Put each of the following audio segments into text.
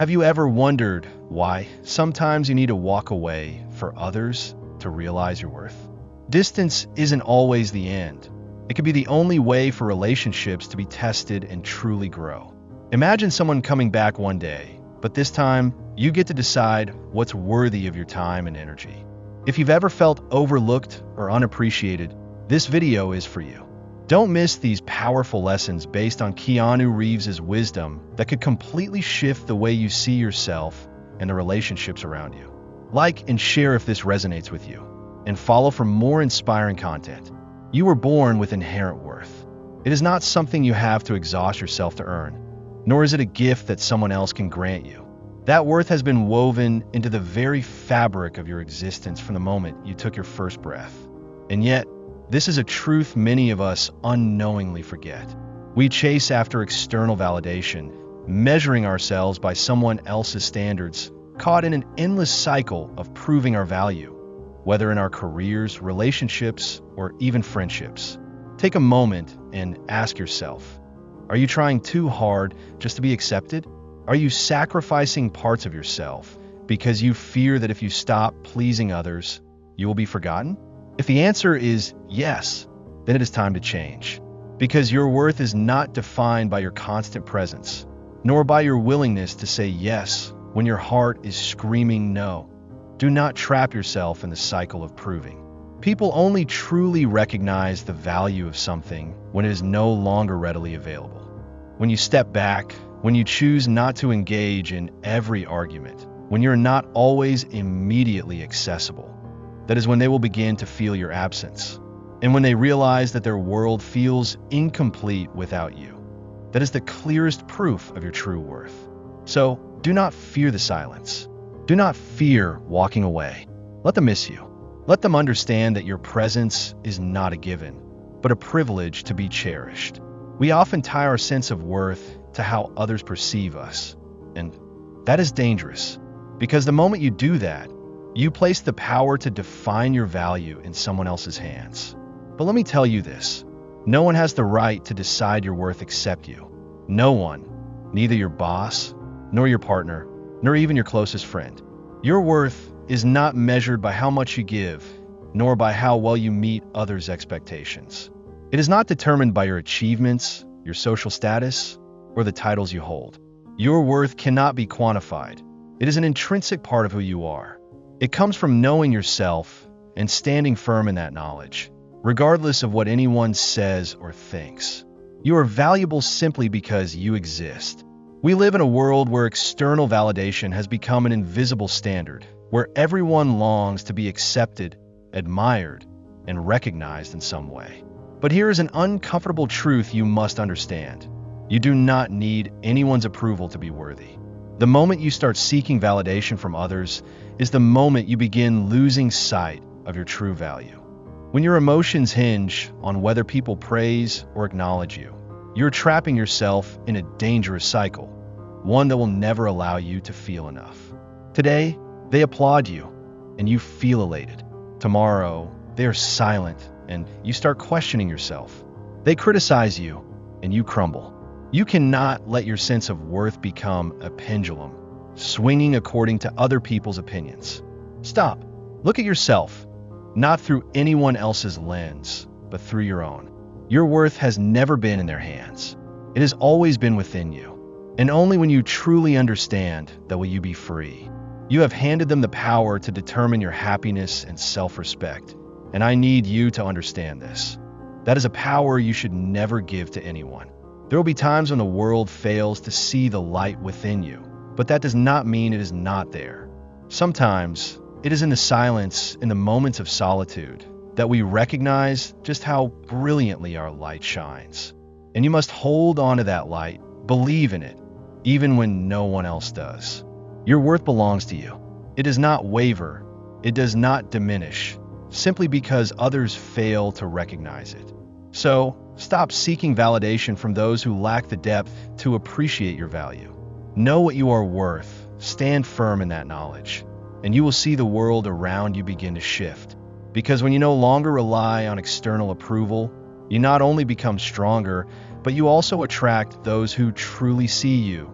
Have you ever wondered why sometimes you need to walk away for others to realize your worth? Distance isn't always the end. It can be the only way for relationships to be tested and truly grow. Imagine someone coming back one day, but this time you get to decide what's worthy of your time and energy. If you've ever felt overlooked or unappreciated, this video is for you. Don't miss these powerful lessons based on Keanu Reeves' wisdom that could completely shift the way you see yourself and the relationships around you. Like and share if this resonates with you, and follow for more inspiring content. You were born with inherent worth. It is not something you have to exhaust yourself to earn, nor is it a gift that someone else can grant you. That worth has been woven into the very fabric of your existence from the moment you took your first breath. And yet, this is a truth many of us unknowingly forget. We chase after external validation, measuring ourselves by someone else's standards, caught in an endless cycle of proving our value, whether in our careers, relationships, or even friendships. Take a moment and ask yourself, are you trying too hard just to be accepted? Are you sacrificing parts of yourself because you fear that if you stop pleasing others, you will be forgotten? If the answer is yes, then it is time to change. Because your worth is not defined by your constant presence, nor by your willingness to say yes when your heart is screaming no. Do not trap yourself in the cycle of proving. People only truly recognize the value of something when it is no longer readily available. When you step back, when you choose not to engage in every argument, when you're not always immediately accessible, that is when they will begin to feel your absence. And when they realize that their world feels incomplete without you, that is the clearest proof of your true worth. So do not fear the silence. Do not fear walking away. Let them miss you. Let them understand that your presence is not a given, but a privilege to be cherished. We often tie our sense of worth to how others perceive us, and that is dangerous, because the moment you do that, you place the power to define your value in someone else's hands. But let me tell you this, no one has the right to decide your worth except you. No one, neither your boss, nor your partner, nor even your closest friend. Your worth is not measured by how much you give, nor by how well you meet others' expectations. It is not determined by your achievements, your social status, or the titles you hold. Your worth cannot be quantified. It is an intrinsic part of who you are. It comes from knowing yourself and standing firm in that knowledge, regardless of what anyone says or thinks. You are valuable simply because you exist. We live in a world where external validation has become an invisible standard, where everyone longs to be accepted, admired, and recognized in some way. But here is an uncomfortable truth you must understand. You do not need anyone's approval to be worthy. The moment you start seeking validation from others is the moment you begin losing sight of your true value. When your emotions hinge on whether people praise or acknowledge you, you're trapping yourself in a dangerous cycle, one that will never allow you to feel enough. Today, they applaud you, and you feel elated. Tomorrow, they are silent, and you start questioning yourself. They criticize you, and you crumble. You cannot let your sense of worth become a pendulum, swinging according to other people's opinions. Stop. Look at yourself, not through anyone else's lens, but through your own. Your worth has never been in their hands. It has always been within you. And only when you truly understand that will you be free. You have handed them the power to determine your happiness and self-respect. And I need you to understand this. That is a power you should never give to anyone. There will be times when the world fails to see the light within you, but that does not mean it is not there. Sometimes, it is in the silence, in the moments of solitude, that we recognize just how brilliantly our light shines. And you must hold on to that light, believe in it, even when no one else does. Your worth belongs to you. It does not waver, it does not diminish, simply because others fail to recognize it. So, stop seeking validation from those who lack the depth to appreciate your value. Know what you are worth, stand firm in that knowledge, and you will see the world around you begin to shift. Because when you no longer rely on external approval, you not only become stronger, but you also attract those who truly see you,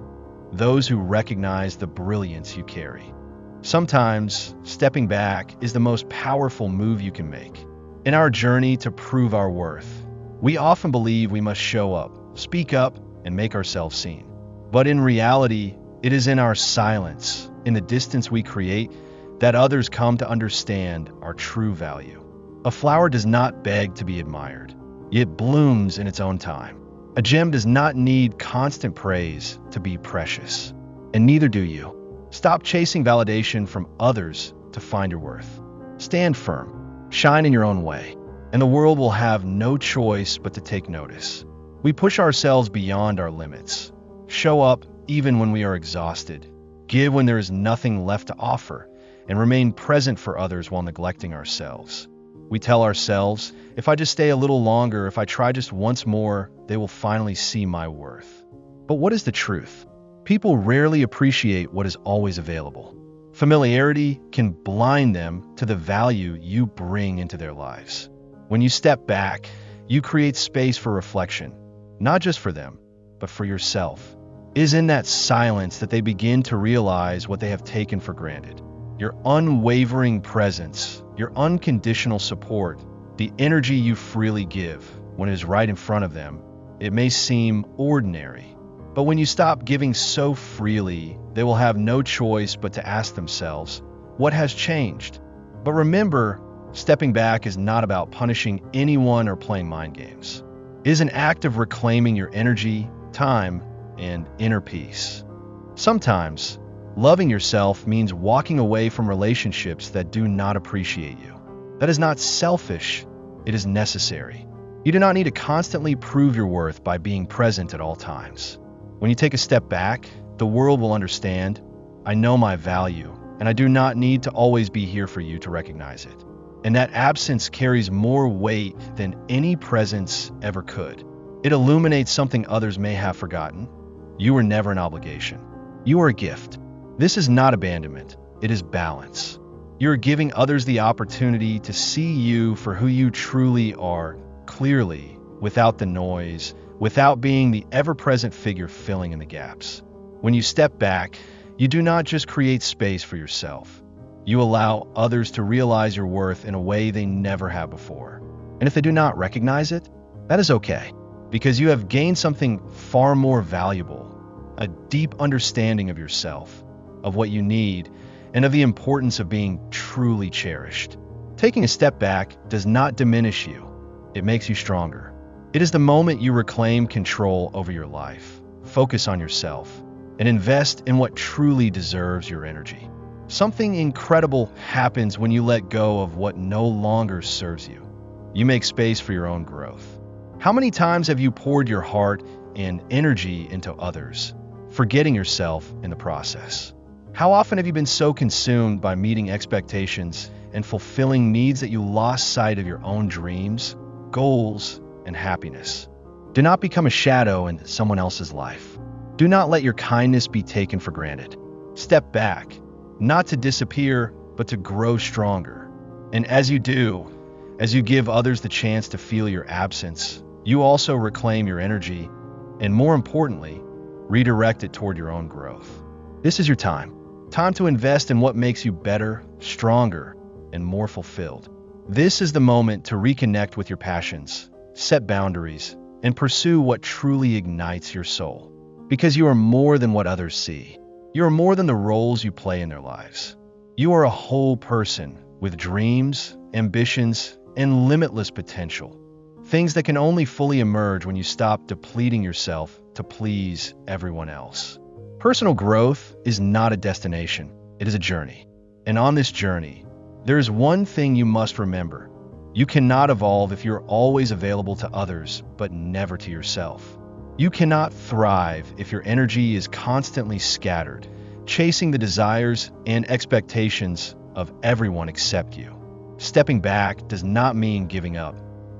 those who recognize the brilliance you carry. Sometimes, stepping back is the most powerful move you can make. In our journey to prove our worth, we often believe we must show up, speak up, and make ourselves seen. But in reality, it is in our silence, in the distance we create, that others come to understand our true value. A flower does not beg to be admired. It blooms in its own time. A gem does not need constant praise to be precious. And neither do you. Stop chasing validation from others to find your worth. Stand firm. Shine in your own way. And the world will have no choice but to take notice. We push ourselves beyond our limits. Show up even when we are exhausted. Give when there is nothing left to offer. And remain present for others while neglecting ourselves. We tell ourselves, if I just stay a little longer, if I try just once more, they will finally see my worth. But what is the truth? People rarely appreciate what is always available. Familiarity can blind them to the value you bring into their lives. When you step back, you create space for reflection, not just for them, but for yourself. It is in that silence that they begin to realize what they have taken for granted. Your unwavering presence, your unconditional support, the energy you freely give when it is right in front of them, it may seem ordinary. But when you stop giving so freely, they will have no choice but to ask themselves, what has changed? But remember, stepping back is not about punishing anyone or playing mind games. It is an act of reclaiming your energy, time, and inner peace. Sometimes, loving yourself means walking away from relationships that do not appreciate you. That is not selfish, it is necessary. You do not need to constantly prove your worth by being present at all times. When you take a step back, the world will understand, I know my value, and I do not need to always be here for you to recognize it. And that absence carries more weight than any presence ever could. It illuminates something others may have forgotten. You are never an obligation. You are a gift. This is not abandonment, it is balance. You are giving others the opportunity to see you for who you truly are, clearly, without the noise, without being the ever-present figure filling in the gaps. When you step back, you do not just create space for yourself. You allow others to realize your worth in a way they never have before. And if they do not recognize it, that is okay, because you have gained something far more valuable, a deep understanding of yourself, of what you need, and of the importance of being truly cherished. Taking a step back does not diminish you. It makes you stronger. It is the moment you reclaim control over your life, focus on yourself, and invest in what truly deserves your energy. Something incredible happens when you let go of what no longer serves you. You make space for your own growth. How many times have you poured your heart and energy into others, forgetting yourself in the process? How often have you been so consumed by meeting expectations and fulfilling needs that you lost sight of your own dreams, goals, and happiness? Do not become a shadow in someone else's life. Do not let your kindness be taken for granted. Step back, not to disappear, but to grow stronger. And as you do, as you give others the chance to feel your absence, you also reclaim your energy, and more importantly, redirect it toward your own growth. This is your time. Time to invest in what makes you better, stronger, and more fulfilled. This is the moment to reconnect with your passions, set boundaries, and pursue what truly ignites your soul. Because you are more than what others see. You are more than the roles you play in their lives. You are a whole person with dreams, ambitions, and limitless potential. Things that can only fully emerge when you stop depleting yourself to please everyone else. Personal growth is not a destination, it is a journey. And on this journey, there is one thing you must remember. You cannot evolve if you're always available to others, but never to yourself. You cannot thrive if your energy is constantly scattered, chasing the desires and expectations of everyone except you. Stepping back does not mean giving up.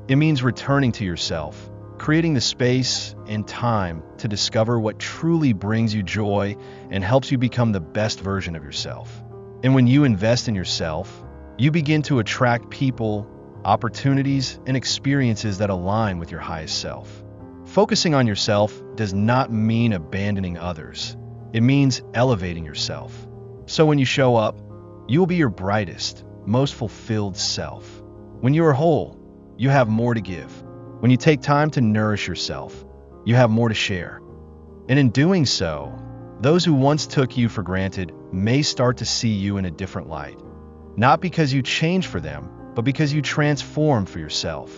It means returning to yourself, creating the space and time to discover what truly brings you joy and helps you become the best version of yourself. And when you invest in yourself, you begin to attract people, opportunities, and experiences that align with your highest self. Focusing on yourself does not mean abandoning others. It means elevating yourself. So when you show up, you will be your brightest, most fulfilled self. When you are whole, you have more to give. When you take time to nourish yourself, you have more to share. And in doing so, those who once took you for granted may start to see you in a different light. Not because you changed for them, but because you transformed for yourself.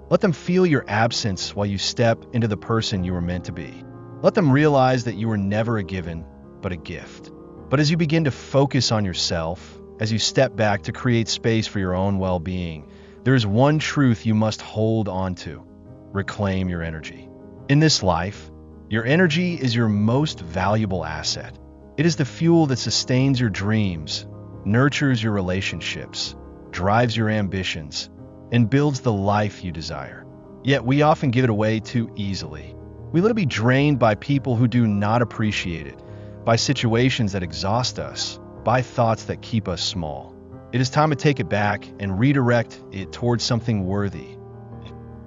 Let them feel your absence while you step into the person you were meant to be. Let them realize that you were never a given, but a gift. But as you begin to focus on yourself, as you step back to create space for your own well-being, there is one truth you must hold on to. Reclaim your energy. In this life, your energy is your most valuable asset. It is the fuel that sustains your dreams, nurtures your relationships, drives your ambitions, and builds the life you desire. Yet we often give it away too easily. We let it be drained by people who do not appreciate it, by situations that exhaust us, by thoughts that keep us small. It is time to take it back and redirect it towards something worthy.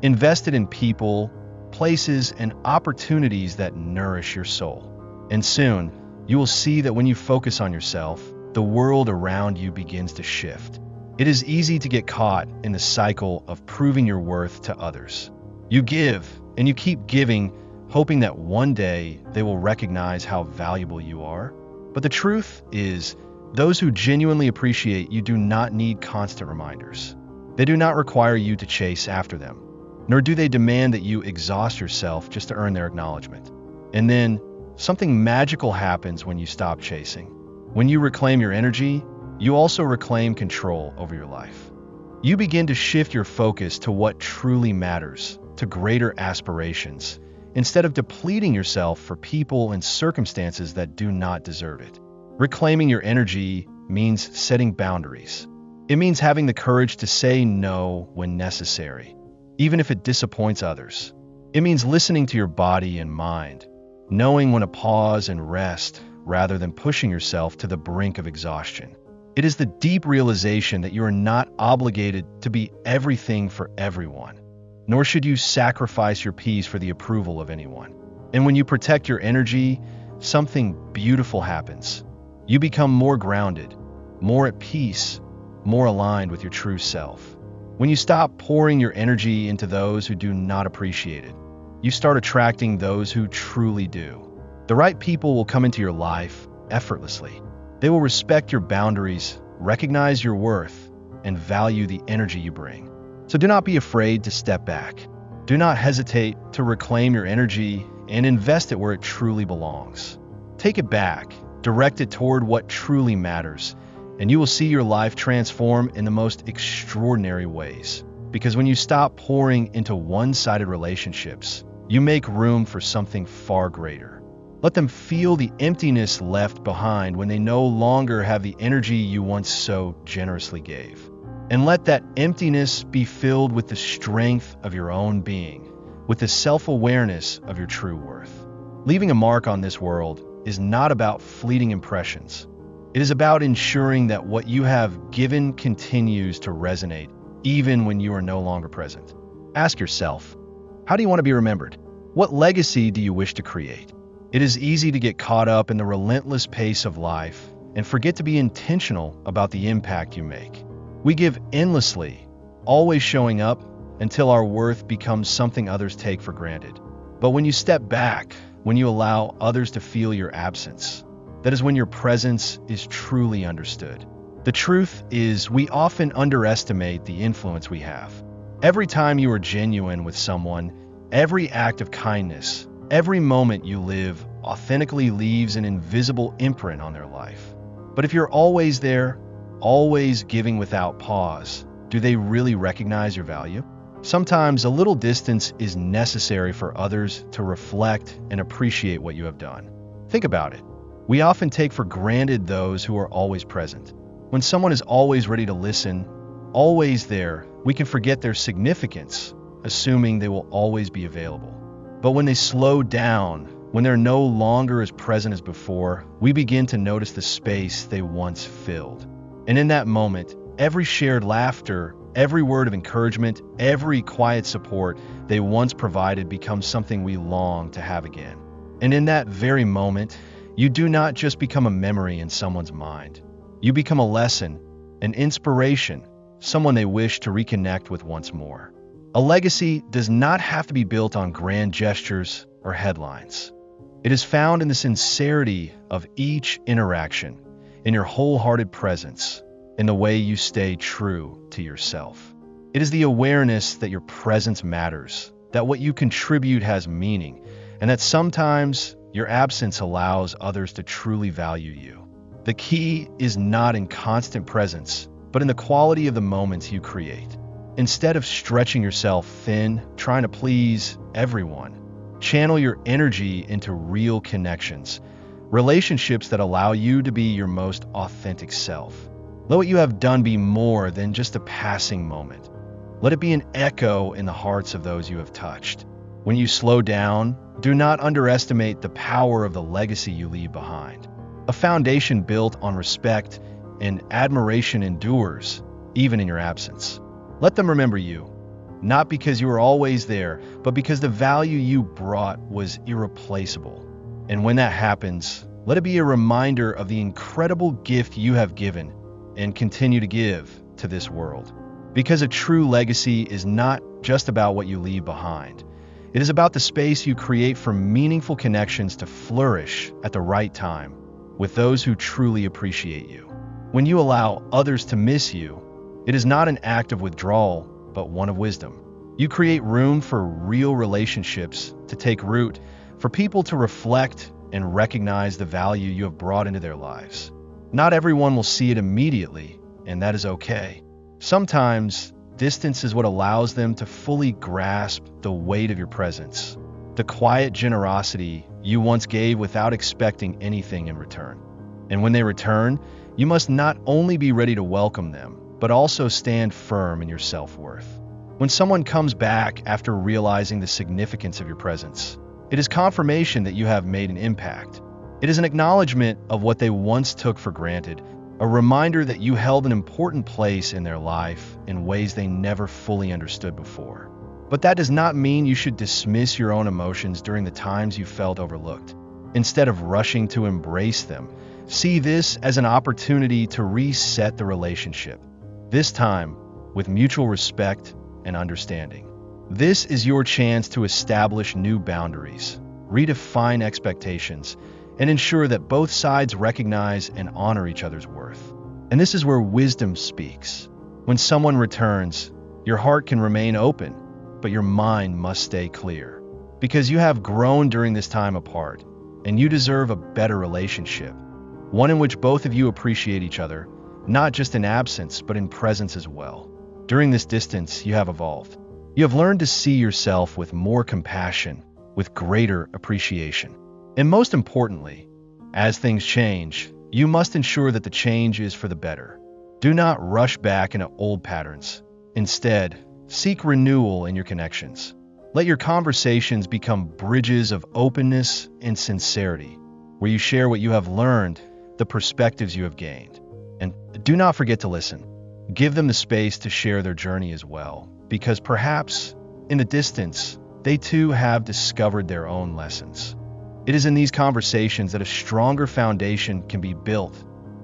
Invest it in people, places, and opportunities that nourish your soul. And soon, you will see that when you focus on yourself, the world around you begins to shift. It is easy to get caught in the cycle of proving your worth to others. You give, and you keep giving, hoping that one day they will recognize how valuable you are. But the truth is, those who genuinely appreciate you do not need constant reminders. They do not require you to chase after them, nor do they demand that you exhaust yourself just to earn their acknowledgement. And then, something magical happens when you stop chasing. When you reclaim your energy, you also reclaim control over your life. You begin to shift your focus to what truly matters, to greater aspirations, instead of depleting yourself for people and circumstances that do not deserve it. Reclaiming your energy means setting boundaries. It means having the courage to say no when necessary, even if it disappoints others. It means listening to your body and mind, knowing when to pause and rest rather than pushing yourself to the brink of exhaustion. It is the deep realization that you are not obligated to be everything for everyone, nor should you sacrifice your peace for the approval of anyone. And when you protect your energy, something beautiful happens. You become more grounded, more at peace, more aligned with your true self. When you stop pouring your energy into those who do not appreciate it, you start attracting those who truly do. The right people will come into your life effortlessly. They will respect your boundaries, recognize your worth, and value the energy you bring. So do not be afraid to step back. Do not hesitate to reclaim your energy and invest it where it truly belongs. Take it back, direct it toward what truly matters, and you will see your life transform in the most extraordinary ways. Because when you stop pouring into one-sided relationships, you make room for something far greater. Let them feel the emptiness left behind when they no longer have the energy you once so generously gave. And let that emptiness be filled with the strength of your own being, with the self-awareness of your true worth. Leaving a mark on this world is not about fleeting impressions. It is about ensuring that what you have given continues to resonate, even when you are no longer present. Ask yourself, how do you want to be remembered? What legacy do you wish to create? It is easy to get caught up in the relentless pace of life and forget to be intentional about the impact you make. We give endlessly, always showing up until our worth becomes something others take for granted. But when you step back, when you allow others to feel your absence, that is when your presence is truly understood. The truth is, we often underestimate the influence we have. Every time you are genuine with someone, every act of kindness, every moment you live authentically leaves an invisible imprint on their life. But if you're always there, always giving without pause, do they really recognize your value? Sometimes a little distance is necessary for others to reflect and appreciate what you have done. Think about it. We often take for granted those who are always present. When someone is always ready to listen, always there, we can forget their significance, assuming they will always be available. But when they slow down, when they're no longer as present as before, we begin to notice the space they once filled. And in that moment, every shared laughter, every word of encouragement, every quiet support they once provided becomes something we long to have again. And in that very moment, You do not just become a memory in someone's mind. You become a lesson, an inspiration, someone they wish to reconnect with once more. A legacy does not have to be built on grand gestures or headlines. It is found in the sincerity of each interaction, in your wholehearted presence, in the way you stay true to yourself. It is the awareness that your presence matters, that what you contribute has meaning, and that sometimes your absence allows others to truly value you. The key is not in constant presence, but in the quality of the moments you create. Instead of stretching yourself thin, trying to please everyone, channel your energy into real connections, relationships that allow you to be your most authentic self. Let what you have done be more than just a passing moment. Let it be an echo in the hearts of those you have touched. When you slow down, do not underestimate the power of the legacy you leave behind. A foundation built on respect and admiration endures, even in your absence. Let them remember you, not because you were always there, but because the value you brought was irreplaceable. And when that happens, let it be a reminder of the incredible gift you have given and continue to give to this world. Because a true legacy is not just about what you leave behind. It is about the space you create for meaningful connections to flourish at the right time with those who truly appreciate you. When you allow others to miss you, it is not an act of withdrawal, but one of wisdom. You create room for real relationships to take root, for people to reflect and recognize the value you have brought into their lives. Not everyone will see it immediately, and that is okay. Sometimes, distance is what allows them to fully grasp the weight of your presence, the quiet generosity you once gave without expecting anything in return. And when they return, you must not only be ready to welcome them, but also stand firm in your self-worth. When someone comes back after realizing the significance of your presence, it is confirmation that you have made an impact. It is an acknowledgement of what they once took for granted, a reminder that you held an important place in their life in ways they never fully understood before. But that does not mean you should dismiss your own emotions during the times you felt overlooked. Instead of rushing to embrace them, see this as an opportunity to reset the relationship, this time with mutual respect and understanding. This is your chance to establish new boundaries, redefine expectations, and ensure that both sides recognize and honor each other's worth. And this is where wisdom speaks. When someone returns, your heart can remain open, but your mind must stay clear. Because you have grown during this time apart, and you deserve a better relationship, one in which both of you appreciate each other, not just in absence, but in presence as well. During this distance, you have evolved. You have learned to see yourself with more compassion, with greater appreciation. And most importantly, as things change, you must ensure that the change is for the better. Do not rush back into old patterns. Instead, seek renewal in your connections. Let your conversations become bridges of openness and sincerity, where you share what you have learned, the perspectives you have gained. And do not forget to listen. Give them the space to share their journey as well, because perhaps, in the distance, they too have discovered their own lessons. It is in these conversations that a stronger foundation can be built,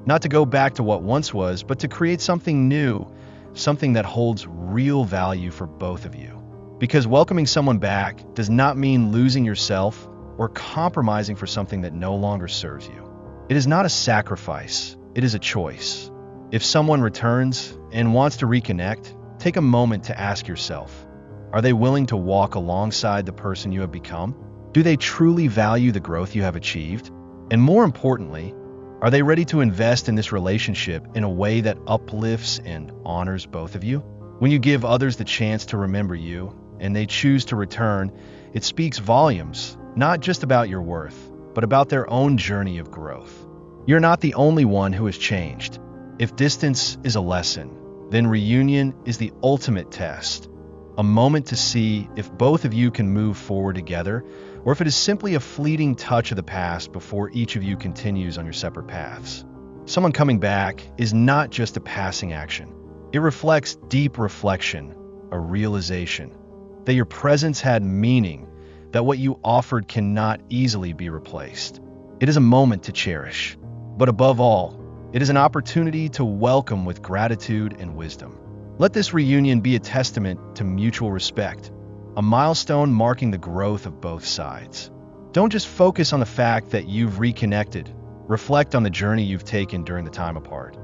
not to go back to what once was, but to create something new, something that holds real value for both of you. Because welcoming someone back does not mean losing yourself or compromising for something that no longer serves you. It is not a sacrifice, it is a choice. If someone returns and wants to reconnect, take a moment to ask yourself, are they willing to walk alongside the person you have become? Do they truly value the growth you have achieved? And more importantly, are they ready to invest in this relationship in a way that uplifts and honors both of you? When you give others the chance to remember you, and they choose to return, it speaks volumes, not just about your worth, but about their own journey of growth. You're not the only one who has changed. If distance is a lesson, then reunion is the ultimate test. A moment to see if both of you can move forward together, or if it is simply a fleeting touch of the past before each of you continues on your separate paths. Someone coming back is not just a passing action. It reflects deep reflection, a realization that your presence had meaning, that what you offered cannot easily be replaced. It is a moment to cherish. But above all, it is an opportunity to welcome with gratitude and wisdom. Let this reunion be a testament to mutual respect, a milestone marking the growth of both sides. Don't just focus on the fact that you've reconnected. Reflect on the journey you've taken during the time apart.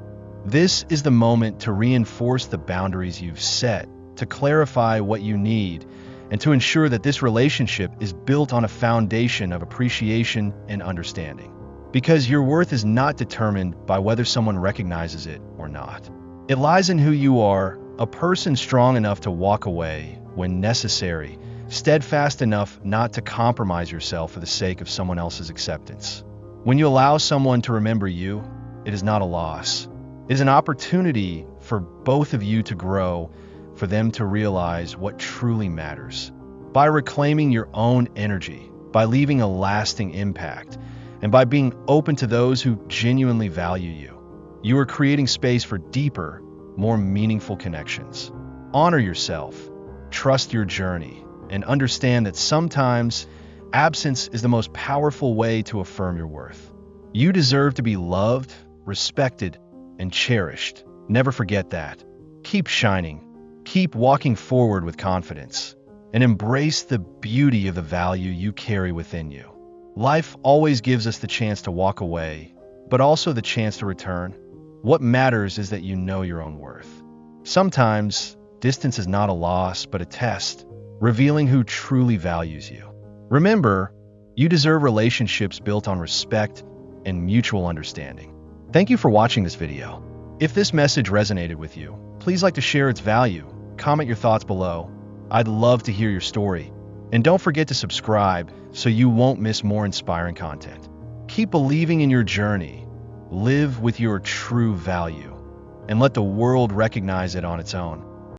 This is the moment to reinforce the boundaries you've set, to clarify what you need, and to ensure that this relationship is built on a foundation of appreciation and understanding. Because your worth is not determined by whether someone recognizes it or not. It lies in who you are, a person strong enough to walk away when necessary, steadfast enough not to compromise yourself for the sake of someone else's acceptance. When you allow someone to remember you, it is not a loss. It is an opportunity for both of you to grow, for them to realize what truly matters. By reclaiming your own energy, by leaving a lasting impact, and by being open to those who genuinely value you, you are creating space for deeper, more meaningful connections. Honor yourself, trust your journey, and understand that sometimes absence is the most powerful way to affirm your worth. You deserve to be loved, respected, and cherished. Never forget that. Keep shining, keep walking forward with confidence, and embrace the beauty of the value you carry within you. Life always gives us the chance to walk away, but also the chance to return. What matters is that you know your own worth. Sometimes, distance is not a loss, but a test, revealing who truly values you. Remember, you deserve relationships built on respect and mutual understanding. Thank you for watching this video. If this message resonated with you, please like to share its value, comment your thoughts below. I'd love to hear your story. And don't forget to subscribe so you won't miss more inspiring content. Keep believing in your journey, live with your true value, and let the world recognize it on its own.